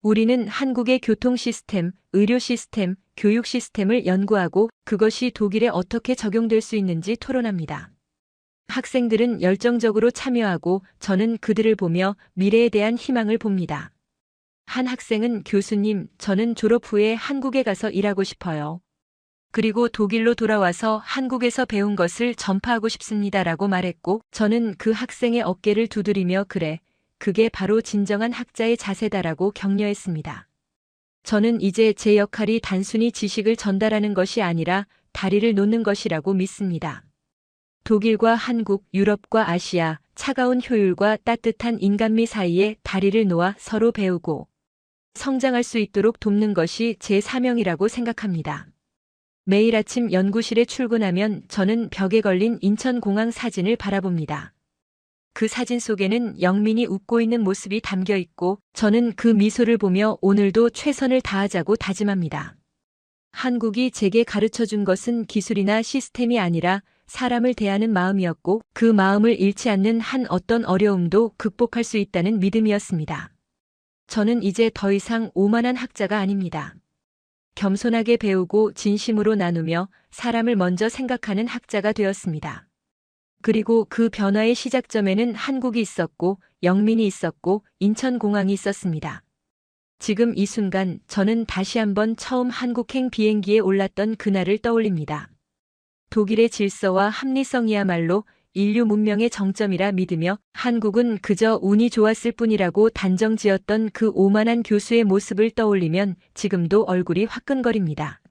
우리는 한국의 교통 시스템, 의료 시스템, 교육 시스템을 연구하고 그것이 독일에 어떻게 적용될 수 있는지 토론합니다. 학생들은 열정적으로 참여하고 저는 그들을 보며 미래에 대한 희망을 봅니다. 한 학생은 교수님, 저는 졸업 후에 한국에 가서 일하고 싶어요. 그리고 독일로 돌아와서 한국에서 배운 것을 전파하고 싶습니다라고 말했고, 저는 그 학생의 어깨를 두드리며 그래, 그게 바로 진정한 학자의 자세다라고 격려했습니다. 저는 이제 제 역할이 단순히 지식을 전달하는 것이 아니라 다리를 놓는 것이라고 믿습니다. 독일과 한국, 유럽과 아시아, 차가운 효율과 따뜻한 인간미 사이에 다리를 놓아 서로 배우고 성장할 수 있도록 돕는 것이 제 사명이라고 생각합니다. 매일 아침 연구실에 출근하면 저는 벽에 걸린 인천공항 사진을 바라봅니다. 그 사진 속에는 영민이 웃고 있는 모습이 담겨 있고 저는 그 미소를 보며 오늘도 최선을 다하자고 다짐합니다. 한국이 제게 가르쳐 준 것은 기술이나 시스템이 아니라 사람을 대하는 마음이었고 그 마음을 잃지 않는 한 어떤 어려움도 극복할 수 있다는 믿음이었습니다. 저는 이제 더 이상 오만한 학자가 아닙니다. 겸손하게 배우고 진심으로 나누며 사람을 먼저 생각하는 학자가 되었습니다. 그리고 그 변화의 시작점에는 한국이 있었고 영민이 있었고 인천공항이 있었습니다. 지금 이 순간 저는 다시 한번 처음 한국행 비행기에 올랐던 그날을 떠올립니다. 독일의 질서와 합리성이야말로 인류 문명의 정점이라 믿으며 한국은 그저 운이 좋았을 뿐이라고 단정지었던 그 오만한 교수의 모습을 떠올리면 지금도 얼굴이 화끈거립니다.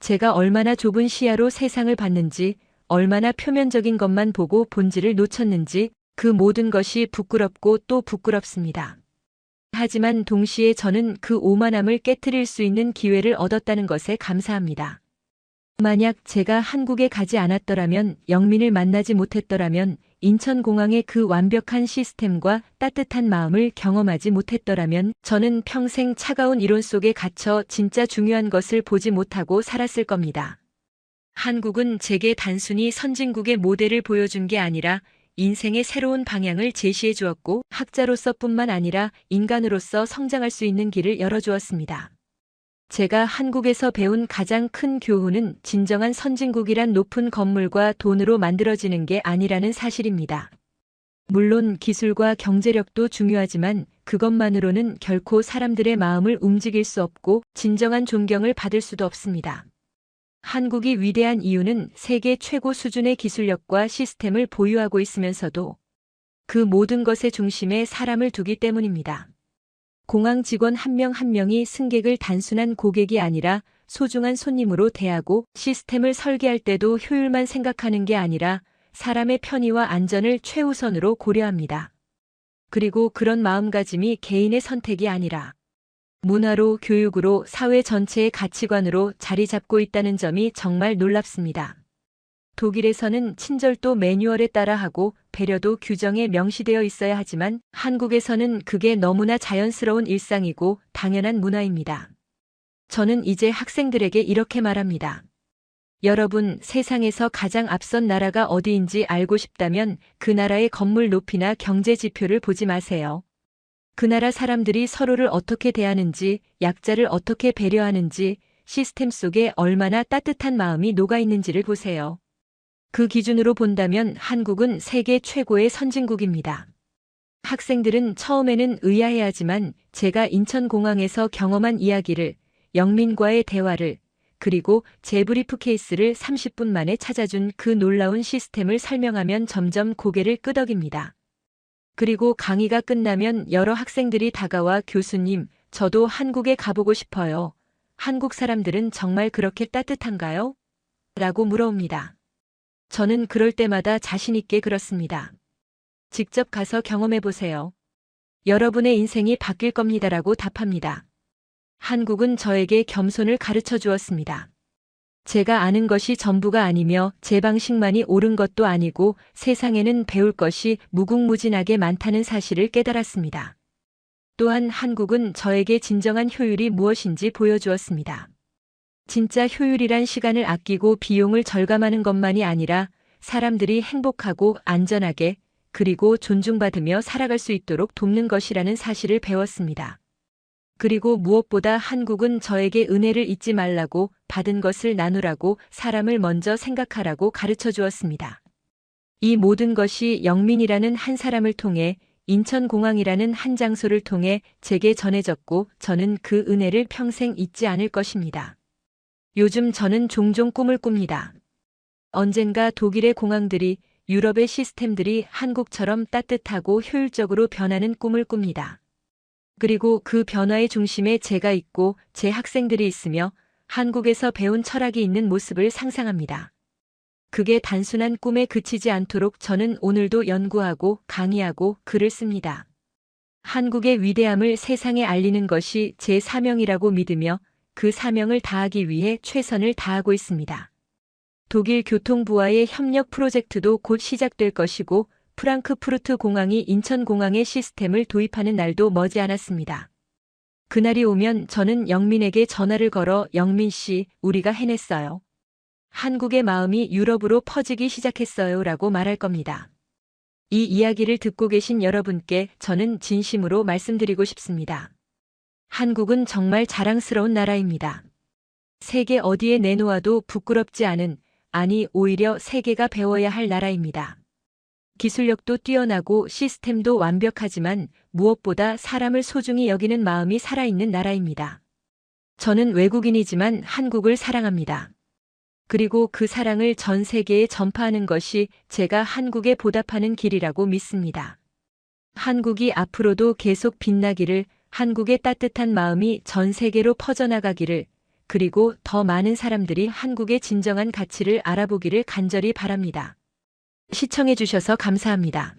제가 얼마나 좁은 시야로 세상을 봤는지, 얼마나 표면적인 것만 보고 본질을 놓쳤는지 그 모든 것이 부끄럽고 또 부끄럽습니다. 하지만 동시에 저는 그 오만함을 깨트릴 수 있는 기회를 얻었다는 것에 감사합니다. 만약 제가 한국에 가지 않았더라면, 영민을 만나지 못했더라면, 인천공항의 그 완벽한 시스템과 따뜻한 마음을 경험하지 못했더라면 저는 평생 차가운 이론 속에 갇혀 진짜 중요한 것을 보지 못하고 살았을 겁니다. 한국은 제게 단순히 선진국의 모델을 보여준 게 아니라 인생의 새로운 방향을 제시해 주었고 학자로서뿐만 아니라 인간으로서 성장할 수 있는 길을 열어주었습니다. 제가 한국에서 배운 가장 큰 교훈은 진정한 선진국이란 높은 건물과 돈으로 만들어지는 게 아니라는 사실입니다. 물론 기술과 경제력도 중요하지만 그것만으로는 결코 사람들의 마음을 움직일 수 없고 진정한 존경을 받을 수도 없습니다. 한국이 위대한 이유는 세계 최고 수준의 기술력과 시스템을 보유하고 있으면서도 그 모든 것의 중심에 사람을 두기 때문입니다. 공항 직원 한 명 한 명이 승객을 단순한 고객이 아니라 소중한 손님으로 대하고 시스템을 설계할 때도 효율만 생각하는 게 아니라 사람의 편의와 안전을 최우선으로 고려합니다. 그리고 그런 마음가짐이 개인의 선택이 아니라 문화로, 교육으로, 사회 전체의 가치관으로 자리 잡고 있다는 점이 정말 놀랍습니다. 독일에서는 친절도 매뉴얼에 따라 하고 배려도 규정에 명시되어 있어야 하지만 한국에서는 그게 너무나 자연스러운 일상이고 당연한 문화입니다. 저는 이제 학생들에게 이렇게 말합니다. 여러분, 세상에서 가장 앞선 나라가 어디인지 알고 싶다면 그 나라의 건물 높이나 경제 지표를 보지 마세요. 그 나라 사람들이 서로를 어떻게 대하는지, 약자를 어떻게 배려하는지, 시스템 속에 얼마나 따뜻한 마음이 녹아 있는지를 보세요. 그 기준으로 본다면 한국은 세계 최고의 선진국입니다. 학생들은 처음에는 의아해하지만 제가 인천공항에서 경험한 이야기를, 영민과의 대화를, 그리고 제 브리프 케이스를 30분 만에 찾아준 그 놀라운 시스템을 설명하면 점점 고개를 끄덕입니다. 그리고 강의가 끝나면 여러 학생들이 다가와 교수님, 저도 한국에 가보고 싶어요. 한국 사람들은 정말 그렇게 따뜻한가요? 라고 물어옵니다. 저는 그럴 때마다 자신 있게 그렇습니다. 직접 가서 경험해 보세요. 여러분의 인생이 바뀔 겁니다라고 답합니다. 한국은 저에게 겸손을 가르쳐 주었습니다. 제가 아는 것이 전부가 아니며 제 방식만이 옳은 것도 아니고 세상에는 배울 것이 무궁무진하게 많다는 사실을 깨달았습니다. 또한 한국은 저에게 진정한 효율이 무엇인지 보여주었습니다. 진짜 효율이란 시간을 아끼고 비용을 절감하는 것만이 아니라 사람들이 행복하고 안전하게 그리고 존중받으며 살아갈 수 있도록 돕는 것이라는 사실을 배웠습니다. 그리고 무엇보다 한국은 저에게 은혜를 잊지 말라고, 받은 것을 나누라고, 사람을 먼저 생각하라고 가르쳐 주었습니다. 이 모든 것이 영민이라는 한 사람을 통해 인천공항이라는 한 장소를 통해 제게 전해졌고 저는 그 은혜를 평생 잊지 않을 것입니다. 요즘 저는 종종 꿈을 꿉니다. 언젠가 독일의 공항들이, 유럽의 시스템들이 한국처럼 따뜻하고 효율적으로 변하는 꿈을 꿉니다. 그리고 그 변화의 중심에 제가 있고 제 학생들이 있으며 한국에서 배운 철학이 있는 모습을 상상합니다. 그게 단순한 꿈에 그치지 않도록 저는 오늘도 연구하고 강의하고 글을 씁니다. 한국의 위대함을 세상에 알리는 것이 제 사명이라고 믿으며 그 사명을 다하기 위해 최선을 다하고 있습니다. 독일 교통부와의 협력 프로젝트도 곧 시작될 것이고 프랑크푸르트 공항이 인천공항의 시스템을 도입하는 날도 머지않았습니다. 그날이 오면 저는 영민에게 전화를 걸어 영민 씨, 우리가 해냈어요. 한국의 마음이 유럽으로 퍼지기 시작했어요 라고 말할 겁니다. 이 이야기를 듣고 계신 여러분께 저는 진심으로 말씀드리고 싶습니다. 한국은 정말 자랑스러운 나라입니다. 세계 어디에 내놓아도 부끄럽지 않은, 아니 오히려 세계가 배워야 할 나라입니다. 기술력도 뛰어나고 시스템도 완벽하지만 무엇보다 사람을 소중히 여기는 마음이 살아있는 나라입니다. 저는 외국인이지만 한국을 사랑합니다. 그리고 그 사랑을 전 세계에 전파하는 것이 제가 한국에 보답하는 길이라고 믿습니다. 한국이 앞으로도 계속 빛나기를, 한국의 따뜻한 마음이 전 세계로 퍼져나가기를, 그리고 더 많은 사람들이 한국의 진정한 가치를 알아보기를 간절히 바랍니다. 시청해주셔서 감사합니다.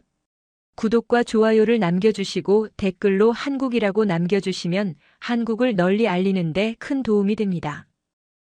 구독과 좋아요를 남겨주시고 댓글로 한국이라고 남겨주시면 한국을 널리 알리는 데 큰 도움이 됩니다.